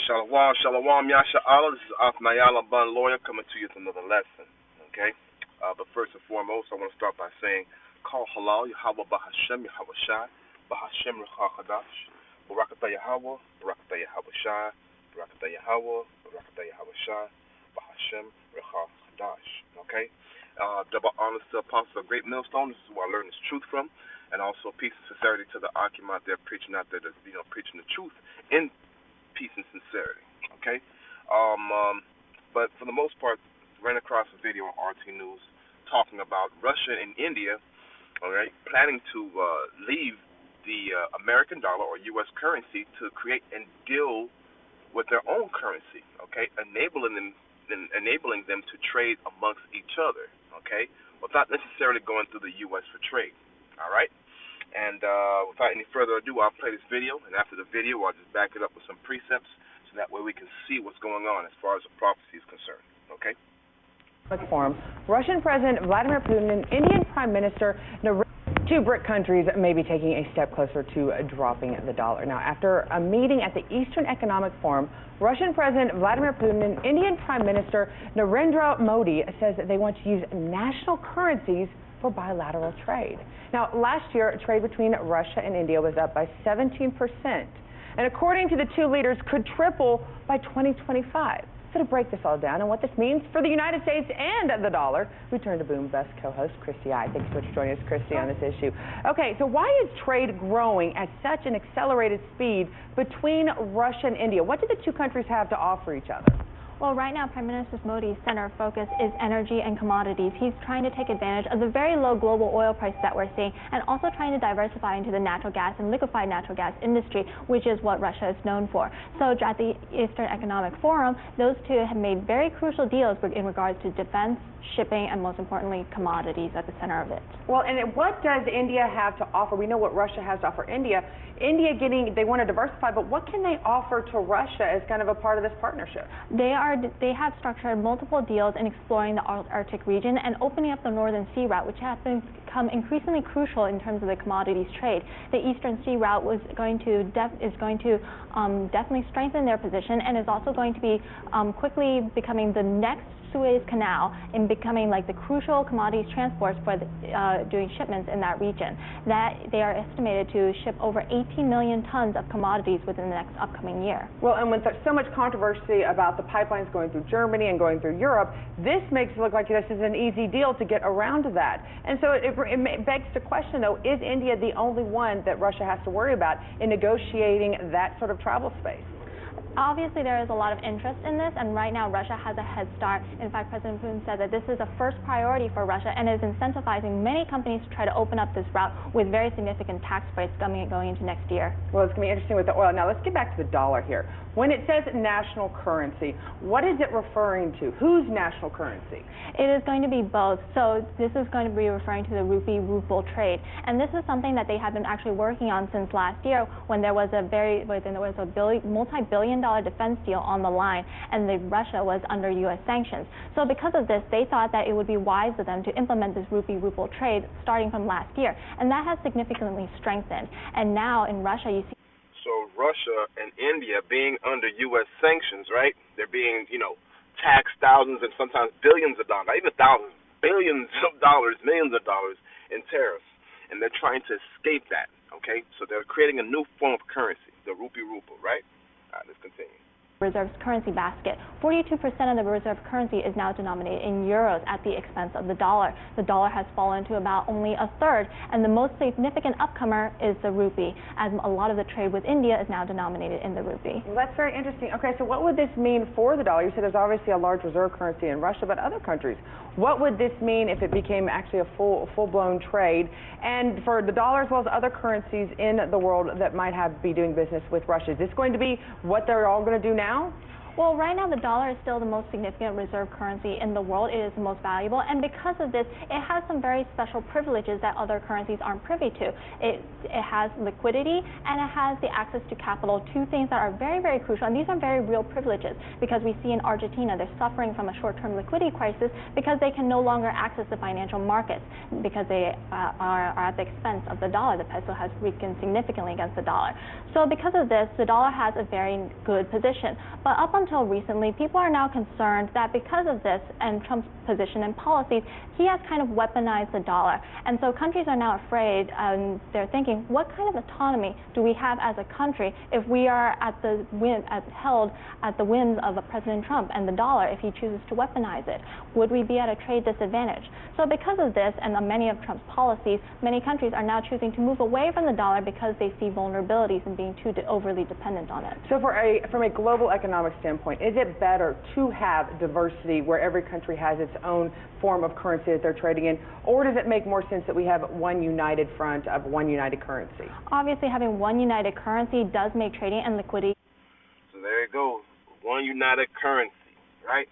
Shalom, shalom, yasha Allah. This is Nayala Bun Lawyer coming to you with another lesson. Okay? But first and foremost, I want to start by saying, Call halal, Yahweh Bahashem, Yahweh Shai, Bahashem Rechah Chadash, Barakatah Yahweh, Barakatah Yahweh Shai, Barakatah Yahweh, Barakatah Yahweh Shai, Bahashem Rechah Chadash. Okay? Double honors to Apostle of Great Millstone. This is where I learned this truth from. And also peace and sincerity to the Akim out there preaching preaching the truth in peace and sincerity, okay? But for the most part, ran across a video on RT News talking about Russia and India, all right, planning to leave the American dollar or U.S. currency to create and deal with their own currency, okay, enabling them to trade amongst each other, okay, without necessarily going through the U.S. for trade, all right? And without any further ado, I'll play this video, and after the video, I'll just back it up with some precepts, so that way we can see what's going on as far as the prophecy is concerned, okay? Forum, Russian President Vladimir Putin and Indian Prime Minister two BRIC countries may be taking a step closer to dropping the dollar. Now, after a meeting at the Eastern Economic Forum, Russian President Vladimir Putin and Indian Prime Minister Narendra Modi says that they want to use national currencies for bilateral trade. Now, last year, trade between Russia and India was up by 17%, and according to the two leaders, could triple by 2025. So to break this all down and what this means for the United States and the dollar, we turn to Boom Bust co-host Christy I. Thanks so much for joining us, Christy, on this issue. Okay, so why is trade growing at such an accelerated speed between Russia and India? What do the two countries have to offer each other? Well, right now, Prime Minister Modi's center of focus is energy and commodities. He's trying to take advantage of the very low global oil prices that we're seeing, and also trying to diversify into the natural gas and liquefied natural gas industry, which is what Russia is known for. So at the Eastern Economic Forum, those two have made very crucial deals in regards to defense, shipping, and most importantly, commodities at the center of it. Well, and what does India have to offer? We know what Russia has to offer India. They want to diversify, but what can they offer to Russia as kind of a part of this partnership? They have structured multiple deals in exploring the Arctic region and opening up the Northern Sea Route, which has become increasingly crucial in terms of the commodities trade. The Eastern Sea Route is going to definitely strengthen their position, and is also going to be quickly becoming the next Suez Canal in becoming like the crucial commodities transports for doing shipments in that region. That they are estimated to ship over 18 million tons of commodities within the next upcoming year. Well, and with so much controversy about the pipelines going through Germany and going through Europe, this makes it look like this is an easy deal to get around that. And so it begs the question, though, is India the only one that Russia has to worry about in negotiating that sort of travel space? Obviously, there is a lot of interest in this, and right now Russia has a head start. In fact, President Putin said that this is a first priority for Russia and is incentivizing many companies to try to open up this route with very significant tax breaks going into next year. Well, it's going to be interesting with the oil. Now, let's get back to the dollar here. When it says national currency, what is it referring to? Whose national currency? It is going to be both. So this is going to be referring to the rupee-ruble trade. And this is something that they have been actually working on since last year, when there was a multi-billion-dollar defense deal on the line, and Russia was under U.S. sanctions. So because of this, they thought that it would be wise of them to implement this rupee-ruble trade starting from last year. And that has significantly strengthened. And now in Russia, you see. So Russia and India being under U.S. sanctions, right? They're being, taxed thousands and sometimes billions of dollars, not even thousands, billions of dollars, millions of dollars in tariffs. And they're trying to escape that, okay? So they're creating a new form of currency, the rupee-ruble, right? All right, let's continue. Reserves currency basket. 42% of the reserve currency is now denominated in euros at the expense of the dollar. The dollar has fallen to about only a third, and the most significant upcomer is the rupee, as a lot of the trade with India is now denominated in the rupee. Well, that's very interesting. Okay, so what would this mean for the dollar? You said there's obviously a large reserve currency in Russia, but other countries. What would this mean if it became actually a full-blown trade, and for the dollar as well as other currencies in the world that might be doing business with Russia? Is this going to be what they're all going to do now? Well, right now the dollar is still the most significant reserve currency in the world. It is the most valuable, and because of this, it has some very special privileges that other currencies aren't privy to. It has liquidity, and it has the access to capital, two things that are very, very crucial, and these are very real privileges, because we see in Argentina they're suffering from a short-term liquidity crisis because they can no longer access the financial markets because they are at the expense of the dollar. The peso has weakened significantly against the dollar. So because of this, the dollar has a very good position. But up until recently, people are now concerned that because of this and Trump's position and policies, he has kind of weaponized the dollar. And so countries are now afraid, and they're thinking, what kind of autonomy do we have as a country if we are held at the whims of President Trump and the dollar if he chooses to weaponize it? Would we be at a trade disadvantage? So because of this and many of Trump's policies, many countries are now choosing to move away from the dollar because they see vulnerabilities in being too overly dependent on it. So from a global economic standpoint, is it better to have diversity where every country has its own form of currency that they're trading in, or does it make more sense that we have one united front of one united currency? Obviously, having one united currency does make trading and liquidity. So there you go, one united currency, right?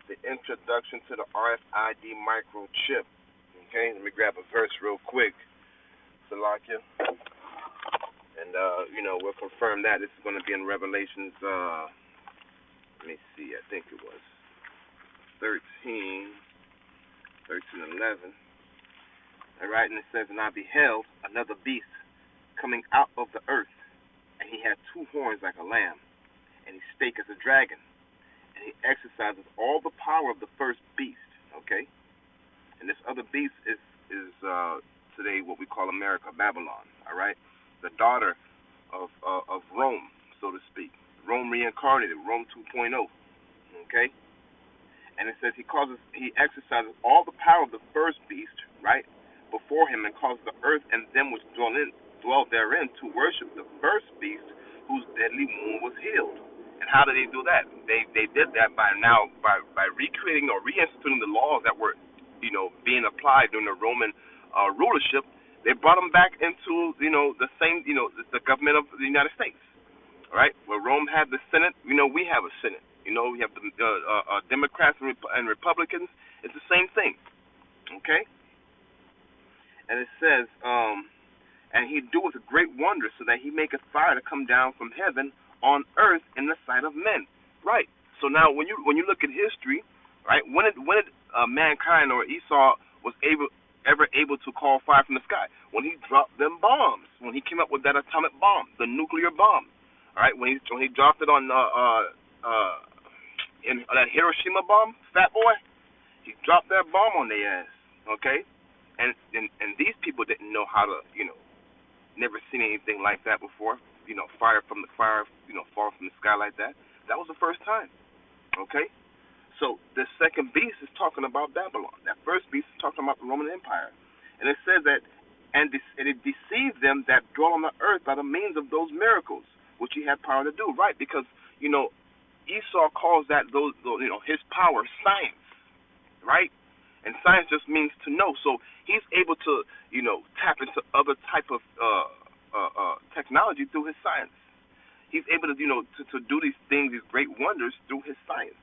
The introduction to the RFID microchip. Okay, let me grab a verse real quick, Salakia. And, we'll confirm that. This is going to be in Revelations, let me see, I think it was 13, 11. All right, and it says, and I beheld another beast coming out of the earth, and he had two horns like a lamb, and he spake as a dragon, and he exercises all the power of the first beast, okay? And this other beast is today what we call America, Babylon, all right? The daughter of Rome, so to speak. Rome reincarnated, Rome 2.0, okay? And it says he exercises all the power of the first beast, right, before him, and causes the earth and them which dwell therein to worship the first beast whose deadly wound was healed. And how did they do that? They did that by recreating or reinstituting the laws that were, being applied during the Roman rulership. They brought them back into, the same, the government of the United States. All right, where Rome had the Senate, we have a Senate. We have the Democrats and Republicans. It's the same thing, okay? And it says, and he doeth great wonders, so that he maketh fire to come down from heaven on earth in the sight of men. Right. So now, when you look at history, right, when did mankind or Esau was ever able to call fire from the sky? When he dropped them bombs. When he came up with that atomic bomb, the nuclear bomb. All right, when he dropped it on in that Hiroshima bomb, fat boy, he dropped that bomb on their ass, okay? And these people didn't know how to, never seen anything like that before, fire fall from the sky like that. That was the first time, okay? So the second beast is talking about Babylon. That first beast is talking about the Roman Empire, and it says that, and it deceived them that dwell on the earth by the means of those miracles which he had power to do, right? Because, Esau calls that his power science, right? And science just means to know. So he's able to, tap into other type of technology through his science. He's able to, to do these things, these great wonders through his science,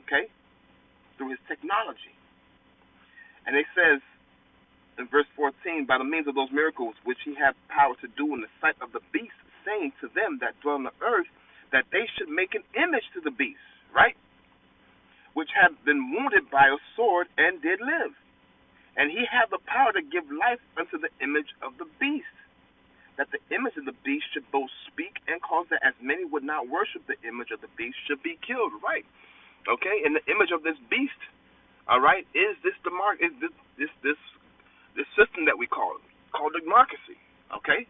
okay? Through his technology. And it says in verse 14, by the means of those miracles which he had power to do in the sight of the beast, saying to them that dwell on the earth, that they should make an image to the beast, right? Which had been wounded by a sword and did live. And he had the power to give life unto the image of the beast, that the image of the beast should both speak and cause that as many would not worship the image of the beast should be killed, right? Okay, and the image of this beast, all right, is this system that we call democracy, okay?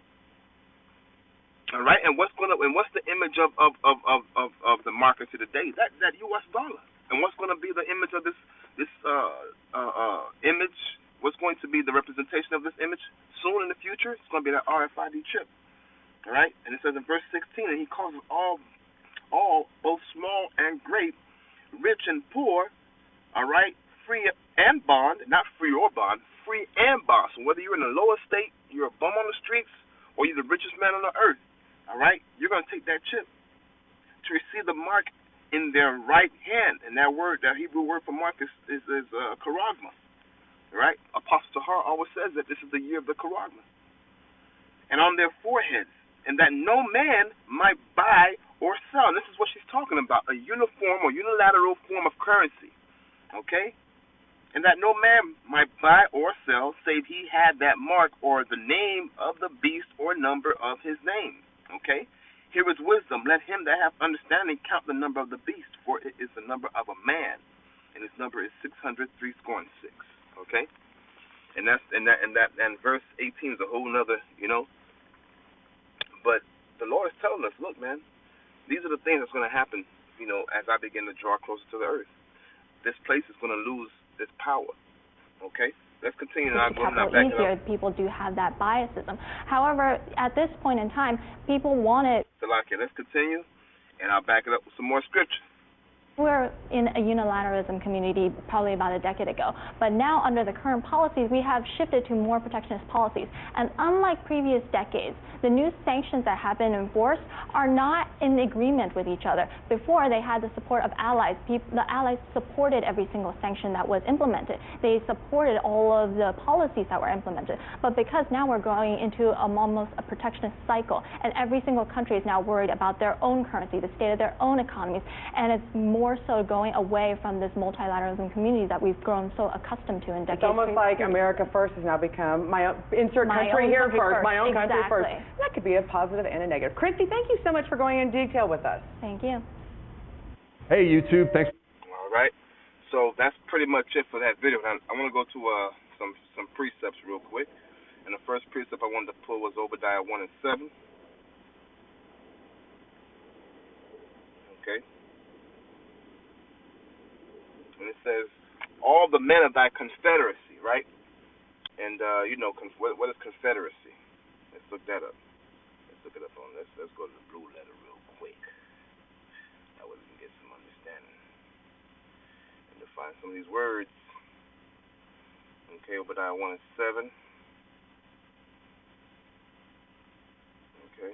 All right, and what's the image of democracy today? That U.S. dollar. And what's going to be the image of this image? What's going to be the representation of this image soon in the future? It's going to be that RFID chip. All right, and it says in verse 16, and he causes all, both small and great, rich and poor, all right, free and bond, not free or bond, free and bond. So whether you're in the lower state, you're a bum on the streets, or you're the richest man on the earth, all right, you're going to take that chip. to receive the mark in their right hand. And that word, that Hebrew word for mark is charagma, right? Apostle Tahar always says that this is the year of the charagma. And on their foreheads, and that no man might buy or sell. And this is what she's talking about, a uniform or unilateral form of currency, okay? And that no man might buy or sell save he had that mark or the name of the beast or number of his name, okay? Here is wisdom. Let him that hath understanding count the number of the beast, for it is the number of a man, and his number is 666, okay? And verse 18 is a whole nother, But the Lord is telling us, look, man, these are the things that's going to happen, as I begin to draw closer to the earth. This place is going to lose its power, okay? Let's continue. People do have that biasism. However, at this point in time, people want it. Salakia, let's continue, and I'll back it up with some more scripture. We're in a unilateralism community probably about a decade ago, but now under the current policies, we have shifted to more protectionist policies. And unlike previous decades, the new sanctions that have been enforced are not in agreement with each other. Before, they had the support of allies. The allies supported every single sanction that was implemented. They supported all of the policies that were implemented. But because now we're going into almost a protectionist cycle, and every single country is now worried about their own currency, the state of their own economies, and it's more so going away from this multilateralism community that we've grown so accustomed to in decades. It's almost like America first has now become my own, insert country here first, my own country first. That could be a positive and a negative. Christy, thank you so much for going in detail with us. Thank you. Hey, YouTube, thanks. All right. So that's pretty much it for that video. Now, I want to go to some precepts real quick. And the first precept I wanted to pull was Obadiah 1 and 7. Okay. And it says, all the men of thy confederacy, right? And, what is confederacy? Let's look that up. Let's look it up on this. Let's go to the blue letter real quick. That way we can get some understanding. And define some of these words. Okay, Obadiah 1 and 7. Okay.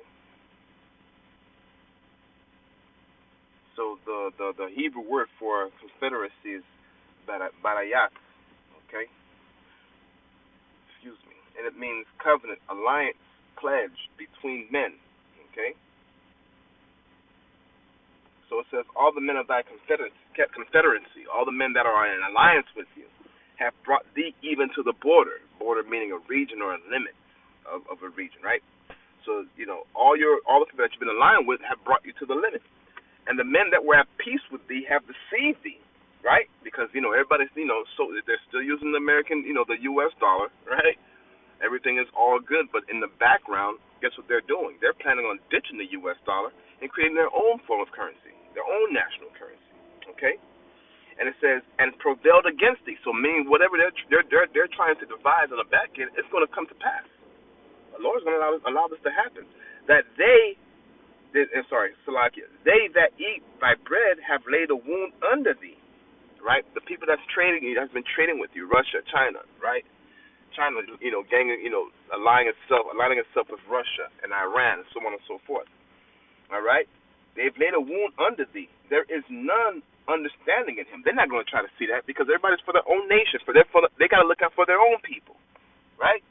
So the Hebrew word for confederacy is barayat, okay? Excuse me. And it means covenant, alliance, pledge between men, okay? So it says, all the men of thy confederacy, all the men that are in alliance with you, have brought thee even to the border meaning a region or a limit of a region, right? So, all the people that you've been aligned with have brought you to the limit. And the men that were at peace with thee have deceived thee, right? Because, everybody's, so they're still using the American, the U.S. dollar, right? Everything is all good, but in the background, guess what they're doing? They're planning on ditching the U.S. dollar and creating their own form of currency, their own national currency, okay? And it says, and prevailed against thee. So meaning whatever they're trying to devise on the back end, it's going to come to pass. The Lord's going to allow this to happen. That they that eat thy bread have laid a wound under thee, right? The people that's been trading with you, Russia, China, right? China, aligning itself with Russia and Iran and so on and so forth. All right? They've laid a wound under thee. There is none understanding in him. They're not going to try to see that because everybody's for their own nation. They got to look out for their own people, right?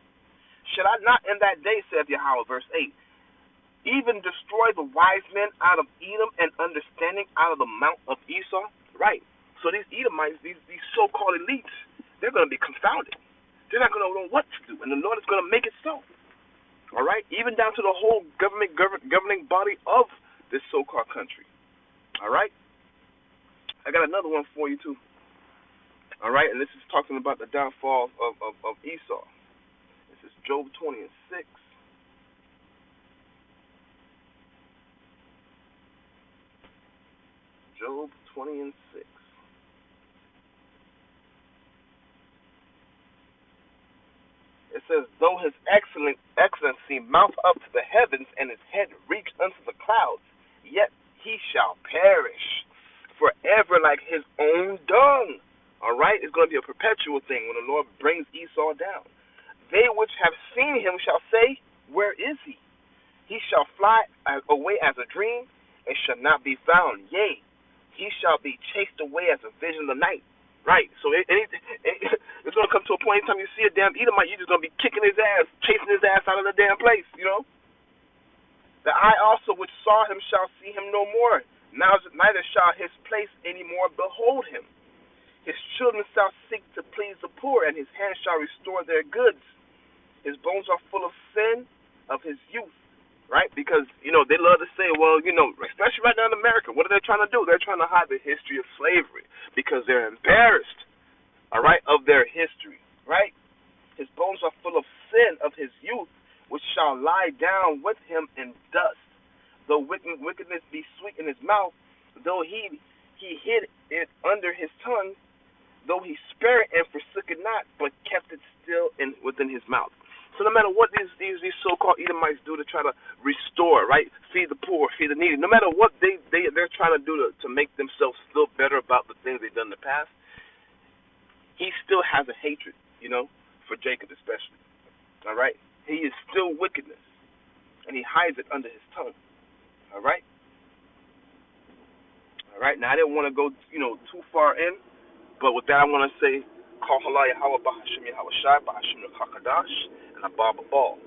Should I not in that day, saith Yahweh, verse 8, even destroy the wise men out of Edom and understanding out of the mount of Esau? Right. So these Edomites, these so-called elites, they're going to be confounded. They're not going to know what to do, and the Lord is going to make it so. All right? Even down to the whole governing body of this so-called country. All right? I got another one for you, too. All right? And this is talking about the downfall of Esau. This is Job 20 and 6. Job 20 and 6. It says, though his excellency mount up to the heavens and his head reach unto the clouds, yet he shall perish forever like his own dung. All right? It's going to be a perpetual thing when the Lord brings Esau down. They which have seen him shall say, where is he? He shall fly away as a dream, and shall not be found. Yea, he shall be chased away as a vision of the night. Right? So it's going to come to a point anytime you see a damn Edomite, you're just going to be kicking his ass, chasing his ass out of the damn place, you know? The eye also which saw him shall see him no more. Now neither shall his place any more behold him. His children shall seek to please the poor, and his hands shall restore their goods. His bones are full of sin of his youth. Right? Because, you know, they love to say, well, you know, especially right now in America, what are they trying to do? They're trying to hide the history of slavery because they're embarrassed, all right, of their history, right? His bones are full of sin of his youth, which shall lie down with him in dust. Though wickedness be sweet in his mouth, though he hid it under his tongue, though he spared it and forsook it not, but kept it still within his mouth. So no matter what these so-called Edomites do to try to restore, right, feed the poor, feed the needy, no matter what they're trying to do to make themselves feel better about the things they've done in the past, he still has a hatred, you know, for Jacob especially. All right? He is still wickedness, and he hides it under his tongue. All right? All right? Now, I didn't want to go, you know, too far in, but with that, I want to say, Call Halal Yahweh Bahashim Yahweh Shai Bahashim Hakadash and Abba Ball.